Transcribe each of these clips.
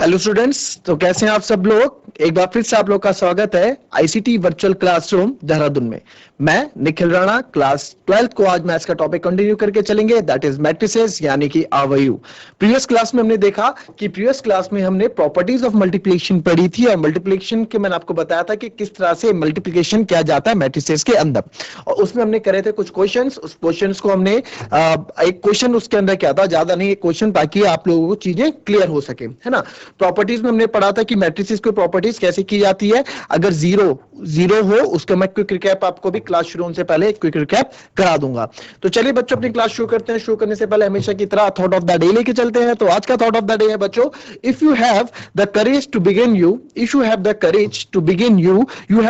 Hello students, तो कैसे हैं आप सब लोग। एक बार फिर से आप लोग का स्वागत है आईसीटी वर्चुअल क्लासरूम देहरादून में। मैं निखिल राणा क्लास 12th को आज मैथ्स का टॉपिक कंटिन्यू करके चलेंगे, दैट इज मैट्रिसेस यानी कि अवयव। प्रीवियस क्लास में हमने देखा कि प्रीवियस क्लास में हमने प्रॉपर्टीज ऑफ मल्टीप्लिकेशन पढ़ी थी और मल्टीप्लिकेशन के मैंने आपको बताया था कि किस तरह से मल्टीप्लिकेशन किया जाता है मैट्रिसेस के अंदर। और उसमें हमने करे थे कुछ क्वेश्चंस, उस क्वेश्चंस को हमने एक क्वेश्चन उसके अंदर क्या था, ज्यादा नहीं एक क्वेश्चन, ताकि आप लोगों को चीजें क्लियर हो सके, है ना। प्रॉपर्टीज में हमने पढ़ा था कि मैट्रिसेस की प्रॉपर्टीज कैसे की जाती है। अगर जीरो हो उसका मैं क्विक रिकैप आपको भी क्लास शुरू होने से पहले क्विक रिकैप करा दूंगा। तो चलिए बच्चों अपनी क्लास शुरू करते हैं। शुरू करने से पहले हमेशा की तरह थॉट ऑफ द डे लेके चलते हैं। तो आज का थॉट ऑफ द डे है बच्चों, if you have the courage to begin you have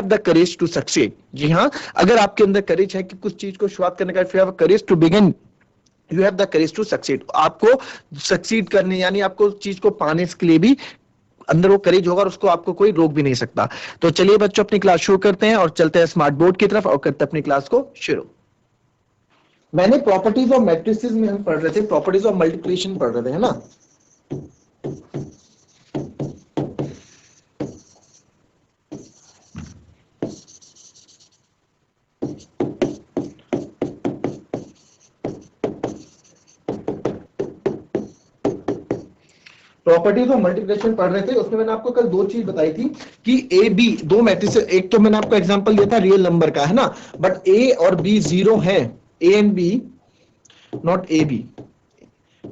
the courage to succeed. जी हाँ, अगर आपके अंदर करेज है कि कुछ चीज को शुरुआत करने का, if you have courage to begin you have the courage to succeed. आपको सक्सीड करने यानी आपको चीज को पाने के लिए भी अंदर वो करेज होगा और उसको आपको कोई रोक भी नहीं सकता। तो चलिए बच्चों अपनी क्लास शुरू करते हैं और चलते हैं स्मार्ट बोर्ड की तरफ और करते हैं अपनी क्लास को शुरू। मैंने प्रॉपर्टीज ऑफ मैट्रिसेस में हम पढ़ रहे थे, प्रॉपर्टीज ऑफ मल्टीप्लिकेशन पढ़ रहे थे, है ना। प्रॉपर्टीज ऑफ मल्टीप्लिकेशन पढ़ रहे थे, उसमें मैंने आपको कल दो चीज बताई थी कि ए बी दो मैट्रिक्स, एक तो मैंने आपको एग्जांपल दिया था रियल नंबर का, है ना, बट ए और बी जीरो है, A and B not A B,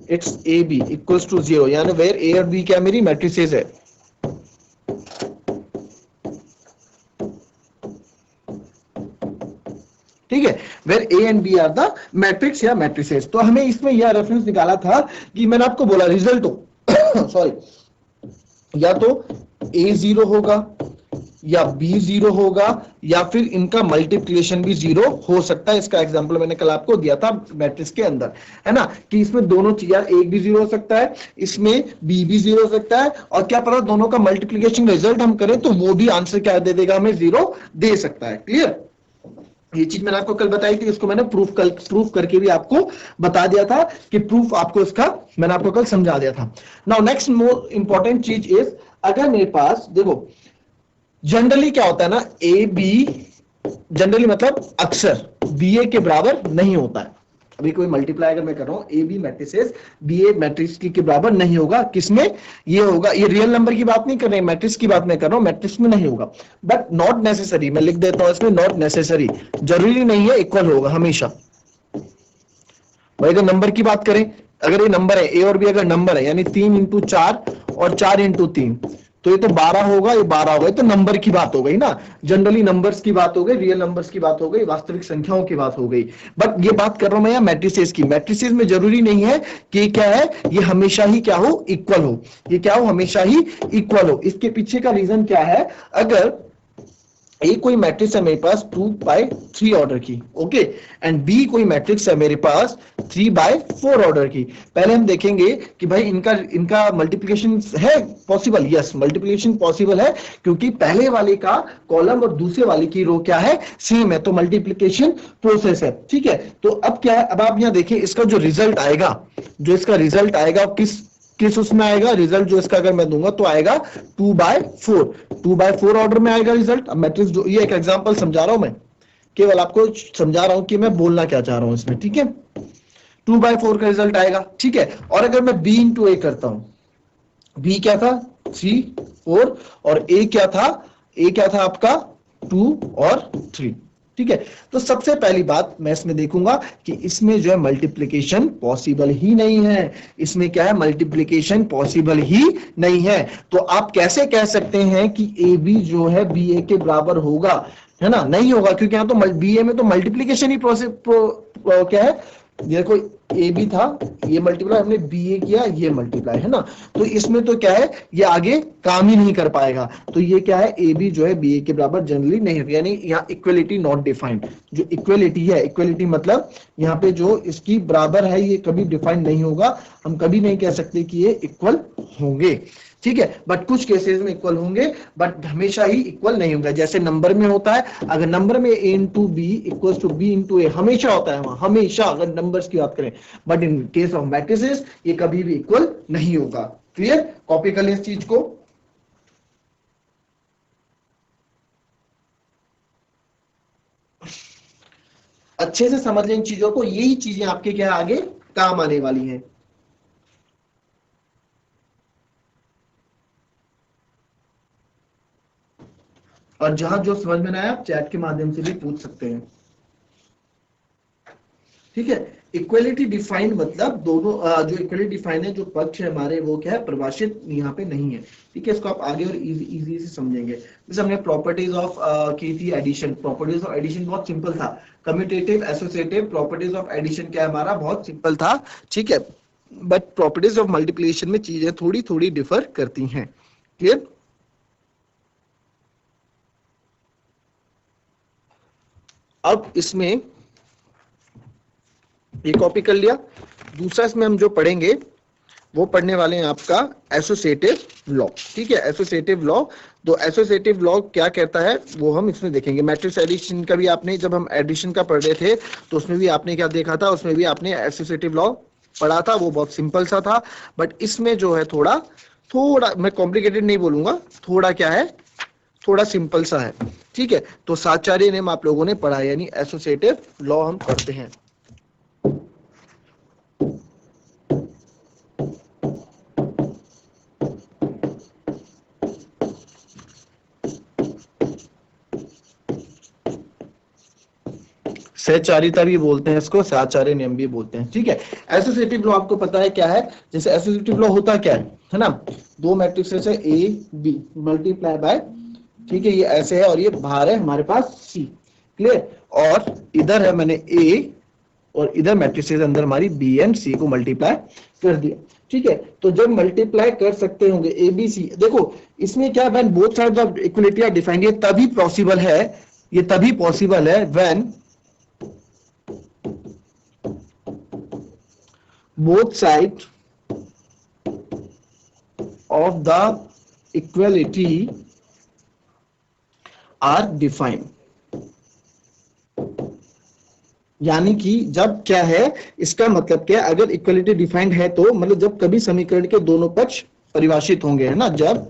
it's A B equals to zero, यानी वेयर ए और बी क्या मेरी मैट्रिसेस है। ठीक है, where A and B are the matrix या मैट्रिसेस। तो हमें इसमें यह रेफरेंस निकाला था कि मैंने आपको बोला रिजल्ट हो सॉरी, या तो ए जीरो होगा या बी जीरो होगा या फिर इनका मल्टीप्लिकेशन भी जीरो हो सकता है। इसका एग्जांपल मैंने कल आपको दिया था मैट्रिक्स के अंदर, है ना, कि इसमें दोनों चीज, यार एक भी जीरो हो सकता है, इसमें बी भी जीरो हो सकता है, और क्या पता दोनों का मल्टीप्लिकेशन रिजल्ट हम करें तो वो भी आंसर क्या दे देगा, हमें जीरो दे सकता है। क्लियर, ये चीज मैंने आपको कल बताई थी, इसको मैंने प्रूफ करके भी आपको बता दिया था कि प्रूफ आपको इसका मैंने आपको कल समझा दिया था। नाउ नेक्स्ट मोर इंपॉर्टेंट चीज इज, अगर मेरे पास देखो जनरली क्या होता है ना, ए बी जनरली मतलब अक्सर बी ए के बराबर नहीं होता है। अभी कोई मल्टीप्लाई अगर मैं कर रहा हूं, A B matrices B A matrix के बराबर नहीं होगा। किसमें ये होगा, ये रियल नंबर की बात नहीं कर रहे, मैट्रिक्स की बात मैं कर रहा हूं, मैट्रिक्स में नहीं होगा, बट नॉट नेसेसरी, मैं लिख देता हूं इसमें नॉट नेसेसरी, जरूरी नहीं है इक्वल होगा हमेशा। भाई अगर नंबर की बात करें, अगर ये नंबर है ए और बी अगर नंबर है, यानी 3 इंटू 4 और 4 इंटू 3, तो ये तो 12 होगा, ये 12 होगा, ये तो नंबर की बात हो गई ना, जनरली नंबर्स की बात हो गई, रियल नंबर्स की बात हो गई, वास्तविक संख्याओं की बात हो गई। बट ये बात कर रहा हूं मैं यहाँ मैट्रिसेस की। मैट्रिसेस में जरूरी नहीं है कि क्या है, ये हमेशा ही क्या हो, इक्वल हो, ये क्या हो, हमेशा ही इक्वल हो। इसके पीछे का रीजन क्या है, अगर ए कोई मैट्रिक्स है मेरे पास 2/3 ऑर्डर की, ओके, एंड बी कोई मैट्रिक्स है मेरे पास 3/4 ऑर्डर की। पहले हम देखेंगे कि भाई इनका मल्टीप्लिकेशन है पॉसिबल, यस मल्टीप्लिकेशन पॉसिबल है, क्योंकि पहले वाले का कॉलम और दूसरे वाले की रो क्या है, सेम है, तो मल्टीप्लिकेशन प्रोसेस है। ठीक है, तो अब क्या है, अब आप यहां देखिए इसका जो रिजल्ट आएगा, किस उसमें आएगा रिजल्ट, जो इसका अगर मैं दूंगा तो आएगा 2/4 ऑर्डर में आएगा रिजल्ट। अब मैट्रिक्स जो, ये एक एग्जांपल समझा रहा हूं मैं, केवल आपको समझा रहा हूं कि मैं बोलना क्या चाह रहा हूं इसमें। ठीक है, 2/4 का रिजल्ट आएगा। ठीक है, और अगर मैं बी इंटू ए करता हूं, बी क्या था 3 4 और ए क्या था आपका 2 और 3। ठीक है, तो सबसे पहली बात मैं इसमें देखूंगा कि इसमें जो है मल्टीप्लिकेशन पॉसिबल ही नहीं है। इसमें क्या है, मल्टीप्लिकेशन पॉसिबल ही नहीं है। तो आप कैसे कह सकते हैं कि ए बी जो है बी ए के बराबर होगा, है ना, नहीं होगा, क्योंकि यहां तो बी ए में तो मल्टीप्लिकेशन ही क्या है, देखो ए बी था, ये मल्टीप्लाई हमने बी ए किया, ये मल्टीप्लाई, है ना, तो इसमें तो क्या है, ये आगे काम ही नहीं कर पाएगा। तो ये क्या है, ए बी जो है बी ए के बराबर जनरली नहीं है, यानी यहाँ इक्वलिटी नॉट डिफाइंड। जो इक्वलिटी है, इक्वलिटी मतलब यहाँ पे जो इसकी बराबर है ये कभी डिफाइंड नहीं होगा, हम कभी नहीं कह सकते कि ये इक्वल होंगे। ठीक है, बट कुछ केसेस में इक्वल होंगे, बट हमेशा ही इक्वल नहीं होंगे। जैसे नंबर में होता है, अगर नंबर में A into B equals to B into A हमेशा होता है, हमेशा, अगर नंबर्स की बात करें, but in case of matrices ये कभी भी इक्वल नहीं होगा। क्लियर? कॉपी कर लिया इस चीज को। अच्छे से समझ लें इन चीजों को, यही चीजें आपके क्या आगे काम आने वाली हैं। और जहां जो समझ में ना आए आप चैट के माध्यम से भी पूछ सकते हैं। ठीक है? इक्वलिटी डिफाइंड मतलब दोनों जो इक्वलिटी डिफाइंड है, जो पक्ष है हमारे वो क्या है, परिभाषित यहाँ पे नहीं है। ठीक है? इसको आप आगे और इजी से समझेंगे। जैसे हमने प्रॉपर्टीज ऑफ की थी एडिशन, प्रॉपर्टीज ऑफ एडिशन बहुत सिंपल था। Commutative associative properties of addition क्या हमारा बहुत सिंपल था। ठीक है? बट प्रॉपर्टीज ऑफ मल्टीप्लिकेशन में चीजें थोड़ी थोड़ी डिफर करती हैं। क्लियर? अब इसमें ये कॉपी कर लिया। दूसरा इसमें हम जो पढ़ेंगे वो पढ़ने वाले हैं आपका एसोसिएटिव लॉ। ठीक है? Associative law. तो एसोसिएटिव लॉ क्या कहता है वो हम इसमें देखेंगे। मैट्रिक्स एडिशन का भी आपने, जब हम एडिशन का पढ़ रहे थे तो उसमें भी आपने क्या देखा था, उसमें भी आपने एसोसिएटिव लॉ पढ़ा था, वो बहुत सिंपल सा था। बट इसमें जो है थोड़ा थोड़ा मैं कॉम्प्लिकेटेड नहीं बोलूंगा, थोड़ा क्या है, थोड़ा सिंपल सा है। ठीक है? तो साचार्य नियम आप लोगों ने पढ़ा, यानी एसोसिएटिव लॉ हम पढ़ते हैं। सहचारिता भी बोलते हैं इसको, सहचार्य नियम भी बोलते हैं। ठीक है? एसोसिएटिव लॉ आपको पता है क्या है। जैसे एसोसिएटिव लॉ होता क्या है ना, दो मैट्रिक्स है ए बी मल्टीप्लाई बाय, ठीक है, ये ऐसे है और ये बाहर है हमारे पास सी। क्लियर? और इधर है मैंने ए और इधर मैट्रिक्स के अंदर हमारी बी एंड सी को मल्टीप्लाई कर दिया। ठीक है? तो जब मल्टीप्लाई कर सकते होंगे ए बी सी, देखो इसमें क्या, when both sides of equality are defined, ये तभी पॉसिबल है, ये तभी पॉसिबल है when both sides of the equality are defined। यानी कि जब क्या है, इसका मतलब क्या है, अगर इक्वलिटी डिफाइंड है तो मतलब जब कभी समीकरण के दोनों पक्ष परिभाषित होंगे, है ना, जब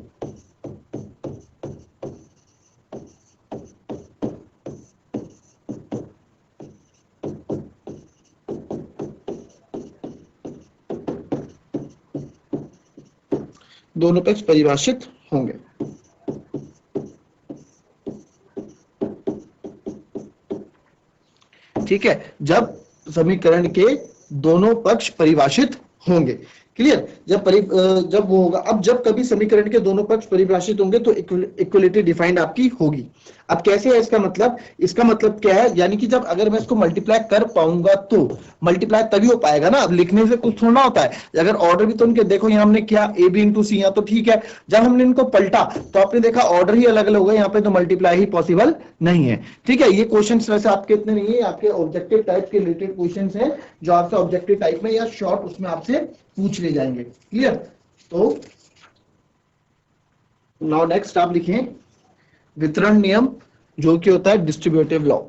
दोनों पक्ष परिभाषित होंगे। ठीक है? जब समीकरण के दोनों पक्ष परिभाषित होंगे। क्लियर? जब वो होगा, अब जब कभी समीकरण के दोनों पक्ष परिभाषित होंगे तो इक्वलिटी डिफाइंड आपकी होगी। अब कैसे है इसका मतलब, इसका मतलब क्या है, यानी कि जब अगर मैं इसको मल्टीप्लाई कर पाऊंगा तो मल्टीप्लाई तभी हो पाएगा ना, अब लिखने से कुछ थोड़ा होता है। अगर ऑर्डर भी तो उनके देखो, यहाँ हमने किया ए बी इंटू सी, यहाँ तो ठीक है, जब हमने इनको पलटा तो आपने देखा ऑर्डर ही अलग अलग हो गए, यहाँ पे तो मल्टीप्लाई ही पॉसिबल नहीं है। ठीक है? ये क्वेश्चन वैसे आपके इतने नहीं है, आपके ऑब्जेक्टिव टाइप के रिलेटेड क्वेश्चन है जो आपसे ऑब्जेक्टिव टाइप में या शॉर्ट उसमें आपसे पूछ ले जाएंगे। क्लियर? तो नाउ नेक्स्ट आप लिखें वितरण नियम, जो कि होता है डिस्ट्रीब्यूटिव लॉ।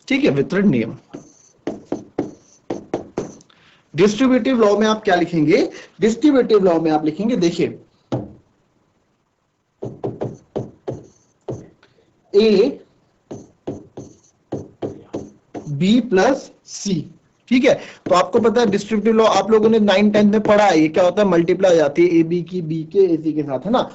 ठीक है? वितरण नियम। डिस्ट्रीब्यूटिव लॉ में आप क्या लिखेंगे, डिस्ट्रीब्यूटिव लॉ में आप लिखेंगे, देखिए ए बी प्लस सी। ठीक है? तो आपको पता है डिस्ट्रीब्यूटिव लॉ आप लोगों ने 9-10 में पढ़ा है, ये क्या होता है, मल्टीप्लाई हो जाती है ए बी की बी के ए सी के साथ, है ना।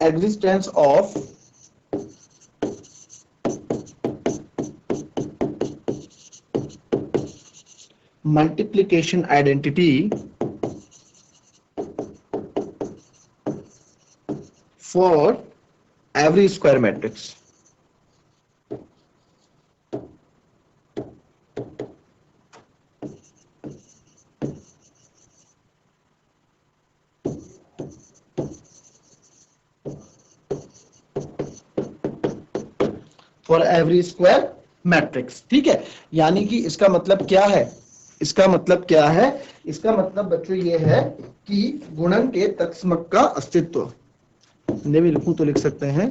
Existence of multiplication identity for every square matrix। for every square matrix. ठीक है, यानी कि इसका मतलब क्या है, इसका मतलब क्या है, इसका मतलब बच्चों ये है कि गुणन के तत्समक का अस्तित्व, हिंदी में लिखूं तो लिख सकते हैं,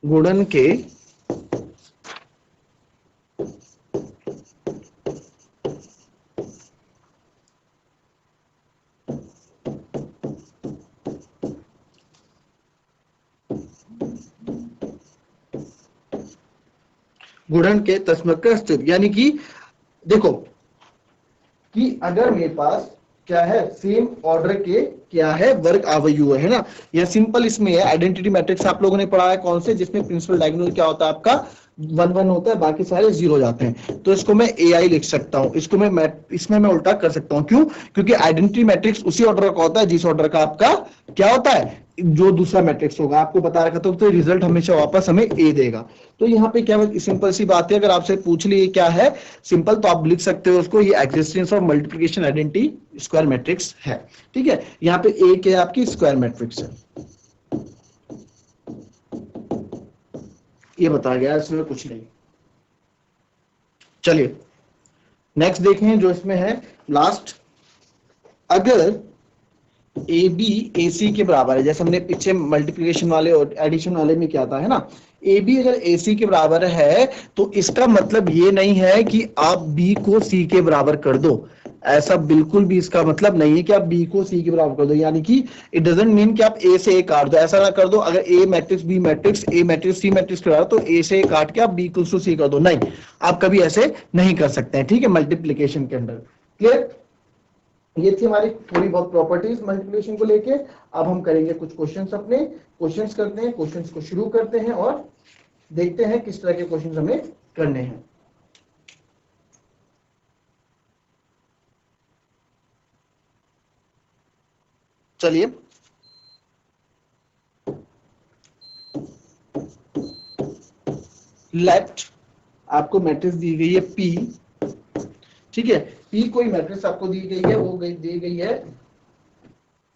गुणन के गुणन के तस्मक का अस्तित्व, यानी कि देखो कि अगर मेरे पास क्या है, सेम ऑर्डर के क्या है, वर्ग अवयव है ना, यह सिंपल इसमें है। आइडेंटिटी मैट्रिक्स आप लोगों ने पढ़ा है कौन से, जिसमें प्रिंसिपल डायगोनल क्या होता है आपका, 1 1 होता है, बाकी सारे 0 जाते हैं। तो इसको मैं AI लिख सकता हूं, इसको मैं इसमें मैं उल्टा कर सकता हूं। क्यों? क्योंकि आइडेंटिटी मैट्रिक्स उसी ऑर्डर का होता है जिस ऑर्डर का आपका क्या होता है, जो दूसरा मैट्रिक्स होगा। आपको बता रखा था, तो रिजल्ट हमेशा वापस हमें A देगा। तो यहाँ पे क्या सिंपल सी बात है, अगर आपसे पूछ लिए क्या है सिंपल, तो आप लिख सकते हो उसको, ये existence of multiplication identity square matrix है। ठीक है, यहाँ पे A क्या है आपकी, स्क्वायर मैट्रिक्स है, ये बताया गया, इसमें कुछ नहीं। चलिए नेक्स्ट देखें, जो इसमें है लास्ट, अगर ए बी ए सी के बराबर है, जैसे हमने पीछे मल्टीप्लिकेशन वाले और एडिशन वाले में क्या था, है ना, ए बी अगर ए सी के बराबर है, तो इसका मतलब ये नहीं है कि आप बी को सी के बराबर कर दो। ऐसा बिल्कुल भी इसका मतलब नहीं है कि आप बी को सी के बराबर कर दो, यानी कि इट डजंट मीन कि आप ए से ए काट दो, ऐसा ना कर दो। अगर A matrix B matrix A matrix C matrix के बराबर, तो ए से ए काट के आप बी इक्वल्स टू सी कर दो, नहीं, आप कभी ऐसे नहीं कर सकते हैं। ठीक है, मल्टीप्लिकेशन के अंदर। क्लियर? ये थी हमारी थोड़ी बहुत प्रॉपर्टीज मल्टीप्लिकेशन को लेके। अब हम करेंगे कुछ क्वेश्चंस, अपने क्वेश्चंस करते हैं, क्वेश्चंस को शुरू करते हैं और देखते हैं किस तरह के क्वेश्चंस हमें करने हैं। चलिए, लेफ्ट आपको मैट्रिक्स दी गई है P। ठीक है, P कोई मैट्रिक्स आपको दी गई है, वो दी गई है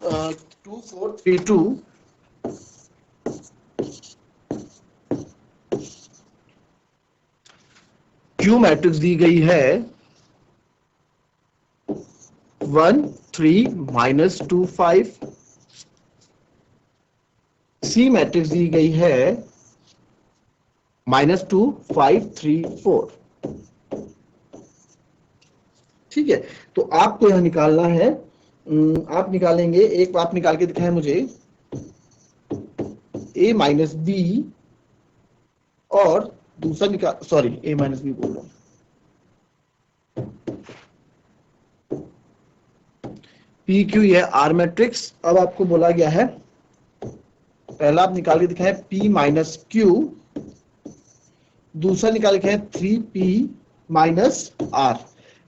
2 4 3 2। Q मैट्रिक्स दी गई है 1 3 -2 5। C मैट्रिक्स दी गई है -2 5 3 4। ठीक है, तो आपको यहां निकालना है, आप निकालेंगे, एक आप निकाल के दिखाएं मुझे, A माइनस बी, और दूसरा निकाल, सॉरी A माइनस बी बोल रहा हूं, पी क्यू, यह आर मैट्रिक्स। अब आपको बोला गया है, पहला आप निकाल के दिखाएं P माइनस क्यू, दूसरा निकाल के 3P माइनस आर।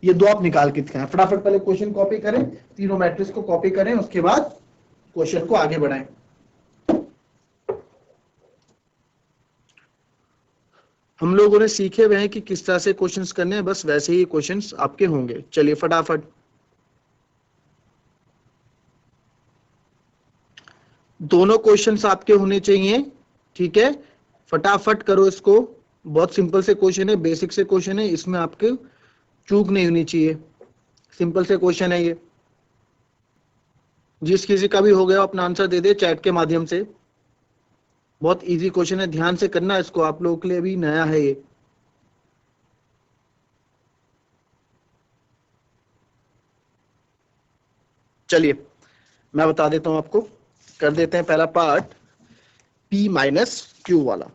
ये दो आप निकाल के दिखाएं। फटाफट पहले क्वेश्चन कॉपी करें, तीनों मैट्रिक्स को कॉपी करें, उसके बाद क्वेश्चन को आगे बढ़ाएं। हम लोगों ने सीखे हुए हैं कि किस तरह से क्वेश्चंस करने हैं, बस वैसे ही क्वेश्चंस आपके होंगे। चलिए फटाफट, दोनों क्वेश्चंस आपके होने चाहिए। ठीक है, फटाफट करो इसको, बहुत सिंपल से क्वेश्चन है, बेसिक से क्वेश्चन है, इसमें आपके चूक नहीं होनी चाहिए, सिंपल से क्वेश्चन है ये। जिस किसी का भी हो गया अपना आंसर दे दे चैट के माध्यम से। बहुत इजी क्वेश्चन है, ध्यान से करना इसको, आप लोगों के लिए भी नया है ये। चलिए मैं बता देता हूं आपको, कर देते हैं पहला पार्ट, P माइनस क्यू वाला।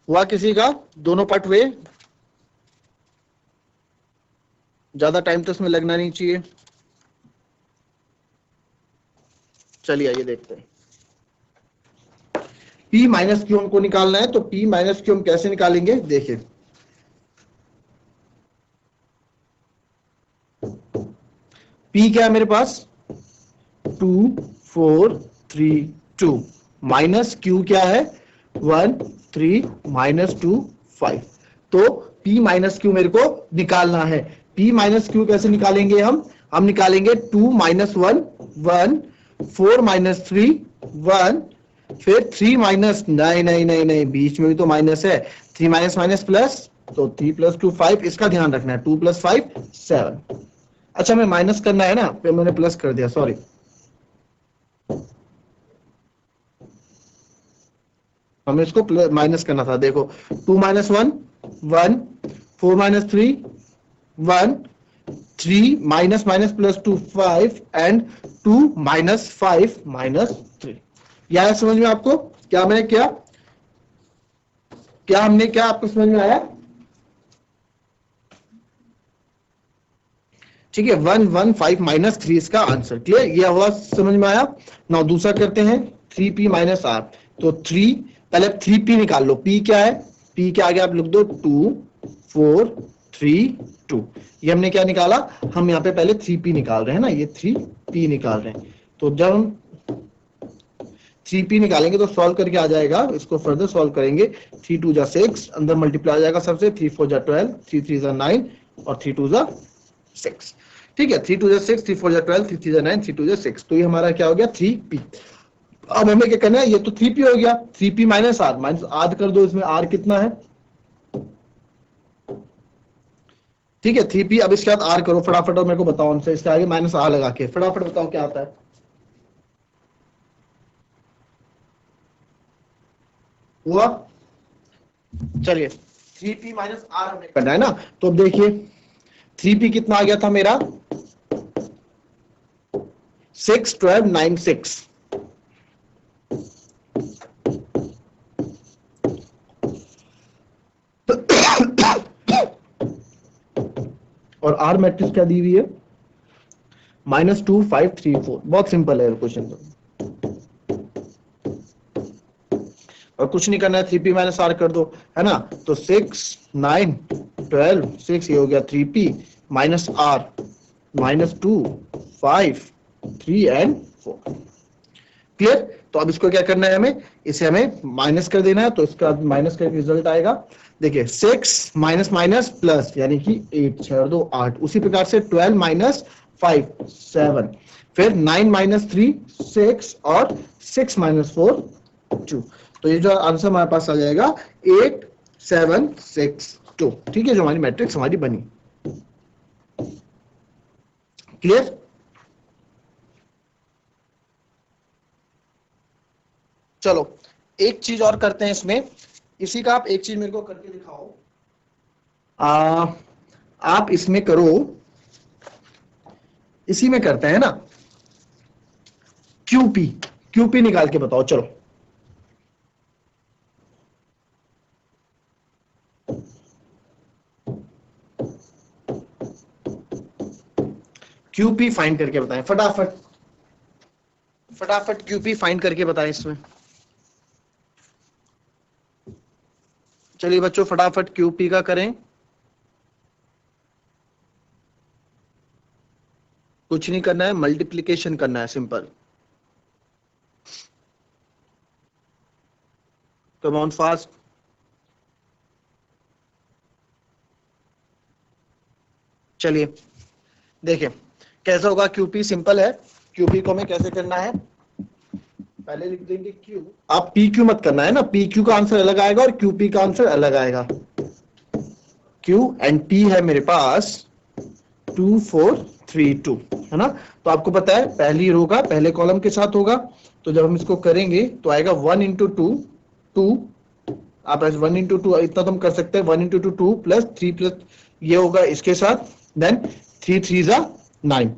हुआ किसी का? दोनों पार्ट हुए? ज्यादा टाइम तो इसमें लगना नहीं चाहिए। चलिए आइए देखते हैं, P माइनस क्यू हमको निकालना है, तो P माइनस क्यू हम कैसे निकालेंगे, देखिए P क्या है मेरे पास, 2 4 3 2, माइनस Q क्या है, 1 3 -2 5। तो P माइनस क्यू मेरे को निकालना है। P माइनस क्यू कैसे निकालेंगे हम निकालेंगे 2 - 1 1, 4 - 3 1, फिर 3 माइनस, नहीं नहीं नहीं नहीं, बीच में भी तो माइनस है, 3 माइनस माइनस प्लस, तो 3 प्लस 2 5, इसका ध्यान रखना है, 2 प्लस 5 7। अच्छा मैं माइनस करना है ना, फिर मैंने प्लस कर दिया, सॉरी। हमें इसको माइनस करना था, देखो 2 minus 1 1, 4 minus 3 1, 3 minus minus plus 2 5 and 2 minus 5 minus 3। यह है समझ में आपको? क्या मैंने क्या क्या हमने क्या आपको समझ में आया? ठीक है, 1 1 5 माइनस 3 इसका आंसर। क्लियर, ये हुआ, समझ में आया? नाउ दूसरा करते हैं, 3p माइनस r। तो 3, पहले 3p निकाल लो, p क्या है? p के आगे आप लिख दो 2 4 3 2। ये हमने क्या निकाला? हम यहाँ पे पहले 3p निकाल रहे हैं ना, ये 3p निकाल रहे हैं। तो जब हम 3p निकालेंगे तो सॉल्व करके आ जाएगा, इसको फर्दर सॉल्व करेंगे। 3 2 जा 6, अंदर मल्टीप्लाई आ जाएगा सबसे, 3 4 जा 12, 3 3 जा 9 और 3 2 जा 6। ठीक है, 3 2 जा 6, 3 4 जा 12, 3 3 जा 9, 3 2 जा 6। तो ये हमारा क्या हो गया? 3p। अब हमें क्या करना है? ये तो 3p हो गया, 3p माइनस r, माइनस आध कर दो, इसमें r कितना है? ठीक है 3p। अब इसके बाद r करो फटाफट, और मेरे को बताओ उनसे, इसके आगे माइनस r लगा के फटाफट बताओ क्या आता है। हुआ? चलिए 3p माइनस r हमें करना है ना, तो अब देखिए 3p कितना आ गया था मेरा? 6 12 9 6। और आर मैट्रिक्स क्या दी हुई है? -2 5 3 4। बहुत सिंपल है क्वेश्चन तो, और कुछ नहीं करना है, 3p माइनस आर कर दो, है ना। तो 6 9 12 6, ये हो गया 3p minus are, -2 5 3 and 4। Clear? तो अब इसको क्या करना है हमें? इसे हमें माइनस कर देना है, तो इसका माइनस का रिजल्ट आएगा। देखिए 6 माइनस माइनस प्लस, यानी कि 8, 6 और 2 8। उसी प्रकार से 12 माइनस 5 7, फिर 9 माइनस 3 6 और 6 माइनस 4 2। तो ये जो आंसर हमारे पास आ जाएगा 8 7 6 2। ठीक है, जो हमारी मैट्रिक्स हमारी बनी। क्लियर? चलो एक चीज और करते हैं इसमें, इसी का आप एक चीज मेरे को करके दिखाओ। आप इसमें करो, इसी में करते हैं ना, QP। QP निकाल के बताओ, चलो। QP फाइंड करके बताएं फटाफट, फटाफट QP फाइंड करके बताएं इसमें। चलिए बच्चों फटाफट QP का करें। कुछ नहीं करना है, मल्टीप्लिकेशन करना है, सिंपल। Come on fast. चलिए देखिए कैसा होगा QP, सिंपल है। QP को हमें कैसे करना है? पहले लिख देंगे Q, आप PQ मत करना है ना, PQ का आंसर अलग आएगा और QP का आंसर अलग आएगा। Q एंड P है मेरे पास 2 4 3 2, है ना। तो आपको पता है पहली रो का पहले कॉलम के साथ होगा, तो जब हम इसको करेंगे तो आएगा 1 इंटू 2 2, आप ऐसे 1 इंटू 2 इतना तो हम कर सकते हैं, 1 इंटू 2 2 प्लस 3 प्लस ये होगा इसके साथ, देन 3 3 जा 9।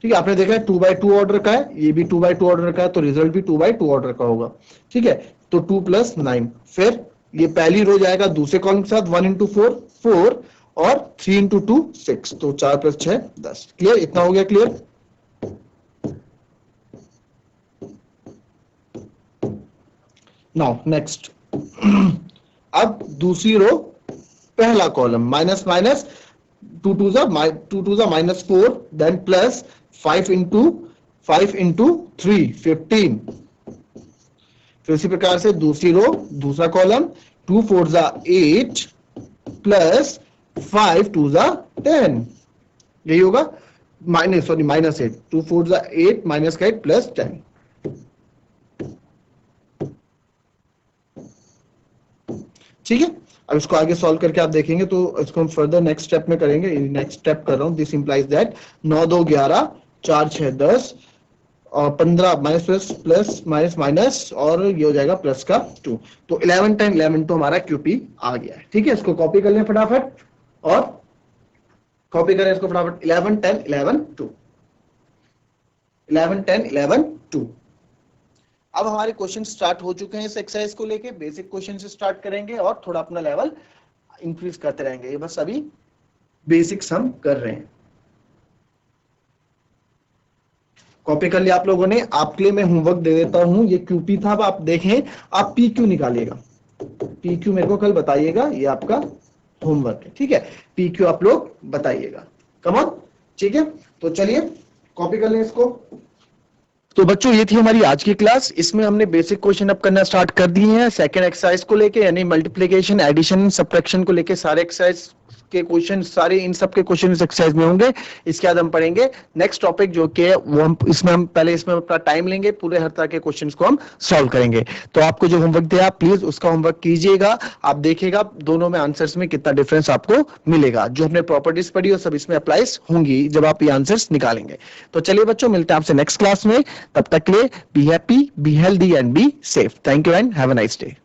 ठीक है, आपने देखा है 2/2 ऑर्डर का है, ये भी 2/2 ऑर्डर का है, तो रिजल्ट भी 2/2 ऑर्डर का होगा। ठीक है, तो 2 प्लस 9, फिर ये पहली रो जाएगा दूसरे कॉलम के साथ, 1 इंटू 4 4 और 3 इंटू 2 6, तो 4 प्लस 6 10। क्लियर? इतना हो गया क्लियर? नाउ नेक्स्ट, अब दूसरी रो पहला कॉलम, माइनस माइनस 2 2 जा -4, देन प्लस 5 इंटू 3 15। फिर इसी प्रकार से दूसरी रो दूसरा कॉलम, 2 4 जा 8 प्लस 5 2 जा 10, यही होगा। -8, 2 4 जा 8 माइनस का 8 प्लस 10। ठीक है, अब इसको आगे सॉल्व करके आप देखेंगे तो इसको हम फर्दर नेक्स्ट स्टेप में करेंगे। नेक्स्ट स्टेप कर रहा हूँ, दिस इंप्लाइज दैट 9 2 11 4 6 10 और 15 minus plus plus minus minus और ये हो जाएगा प्लस का 2, तो 11 10 11 तो हमारा क्यूपी आ गया है। ठीक है, इसको कॉपी कर लें फटाफट और कॉपी करें इसको फटाफट, 11 10 11 2 11 10 11 2। अब हमारे क्वेश्चन स्टार्ट हो चुके हैं इस एक्सरसाइज को लेके, बेसिक क्वेश्चन से स्टार्ट करेंगे और थोड़ा अपना लेवल इंक्रीज करते रहेंगे। ये बस अभी बेसिक सम कर रहे हैं। कॉपी कर लिया आप लोगों ने, आपके लिए मैं होमवर्क दे देता हूं। ये क्यूपी था, अब आप देखें, आप पी क्यू निकालिएगा। पी क्यू मेरे को कल बताइएगा, ये आपका होमवर्क है। ठीक है, पी क्यू आप लोग बताइएगा, कम ऑन। ठीक है, तो चलिए कॉपी कर लें इसको। तो बच्चों ये थी हमारी आज की क्लास, इसमें हमने बेसिक क्वेश्चन अब करना स्टार्ट कर दिए हैं सेकंड एक्सरसाइज को लेके, यानी मल्टीप्लिकेशन एडिशन सब्ट्रैक्शन को लेके सारे एक्सरसाइज के क्वेश्चन, सारे इन सब के क्वेश्चन इस एक्सरसाइज में होंगे। इसके बाद हम पढ़ेंगे नेक्स्ट टॉपिक जो कि वो हम पहले इसमें अपना टाइम लेंगे, पूरे हर तरह के क्वेश्चन को हम सॉल्व करेंगे। तो आपको जो होमवर्क दिया प्लीज उसका होमवर्क कीजिएगा, आप देखिएगा दोनों में आंसर्स में कितना डिफरेंस आपको मिलेगा। जो हमने प्रॉपर्टीज पढ़ी वो सब इसमें अप्लाइज होंगी जब आप ये आंसर्स निकालेंगे। तो चलिए बच्चों, मिलते हैं आपसे नेक्स्ट क्लास में, तब तक के लिए be happy, be healthy and be safe. Thank you and have a nice day.